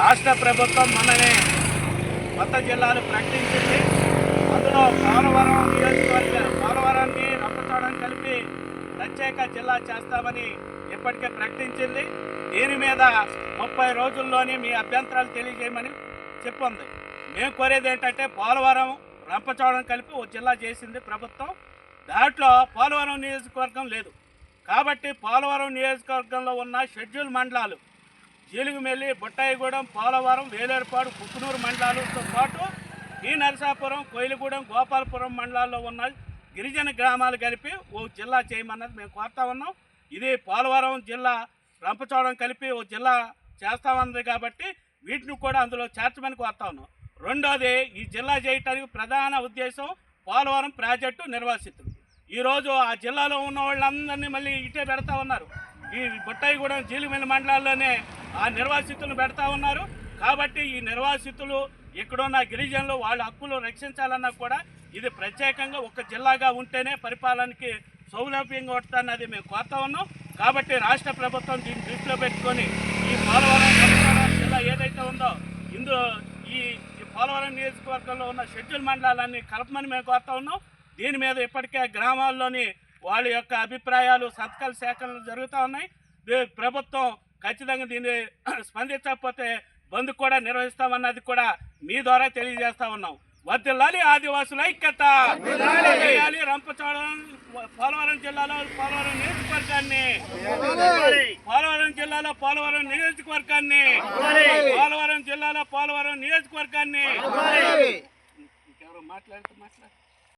రాష్ట్ర ప్రభుత్వం మొన్ననే కొత్త జిల్లాలు ప్రకటించింది. అందులో పోలవరం పోలవరాన్ని రంపచోడవరం కలిపి ప్రత్యేక జిల్లా చేస్తామని ఇప్పటికే ప్రకటించింది. దీని మీద 30 రోజుల్లోనే మీ అభ్యంతరాలు తెలియజేయమని చెప్పింది. మేము కోరేది ఏంటంటే పోలవరం రంపచోడవరం కలిపి ఓ జిల్లా చేసింది ప్రభుత్వం. దాంట్లో పోలవరం నియోజకవర్గం లేదు కాబట్టి పోలవరం నియోజకవర్గంలో ఉన్న షెడ్యూల్ మండలాలు జీలుగుమెల్లి, బుట్టాయిగూడెం, పోలవరం, వేలేరుపాడు, కుక్కునూరు మండలాలతో పాటు ఈ నరసాపురం, కోయిలగూడెం, గోపాలపురం మండలాల్లో ఉన్న గిరిజన గ్రామాలు కలిపి ఓ జిల్లా చేయమన్నది మేము కోరుతా ఉన్నాం. ఇది పోలవరం జిల్లా రంపచోడవరం కలిపి ఓ జిల్లా చేస్తామన్నది కాబట్టి వీటిని కూడా అందులో చేర్చమని కోరుతా ఉన్నాం. రెండోది, ఈ జిల్లా చేయటానికి ప్రధాన ఉద్దేశం పోలవరం ప్రాజెక్టు నిర్వాసితులు. ఈరోజు ఆ జిల్లాలో ఉన్న వాళ్ళందరినీ మళ్ళీ ఇటే పెడతా ఉన్నారు. ఈ బుట్టాయిగూడెం, జీలుగుమెల్లి మండలాల్లోనే ఆ నిర్వాసితులను పెడతా ఉన్నారు. కాబట్టి ఈ నిర్వాసితులు ఇక్కడున్న గిరిజనులు వాళ్ళ హక్కులు రక్షించాలన్నా కూడా ఇది ప్రత్యేకంగా ఒక జిల్లాగా ఉంటేనే పరిపాలనకి సౌలభ్యంగా ఉంటుందన్నది మేము కోరుతా ఉన్నాం. కాబట్టి రాష్ట్ర ప్రభుత్వం దీన్ని దృష్టిలో పెట్టుకొని ఈ పోలవరం జిల్లా ఏదైతే ఉందో ఇందులో ఈ పోలవరం నియోజకవర్గంలో ఉన్న షెడ్యూల్ మండలాలన్నీ కలపమని మేము కోరుతా ఉన్నాం. దీని మీద ఇప్పటికే గ్రామాల్లోని వాళ్ళ యొక్క అభిప్రాయాలు, సంతకాల సేకరణలు జరుగుతూ ఉన్నాయి. ప్రభుత్వం ఖచ్చితంగా దీన్ని స్పందించకపోతే బంద్ కూడా నిర్వహిస్తామన్నది కూడా మీ ద్వారా తెలియజేస్తా ఉన్నాం. వర్ధిల్లాలి ఆదివాసుల ఐక్యత, చేయాలి రంపచోడవరం పోలవరం జిల్లాలో పోలవరం నియోజకవర్గాన్ని, పోలవరం జిల్లాలో పోలవరం నియోజకవర్గాన్ని, పోలవరం జిల్లాలో పోలవరం నియోజకవర్గాన్ని. ఇంకెవరో మాట్లాడుతూ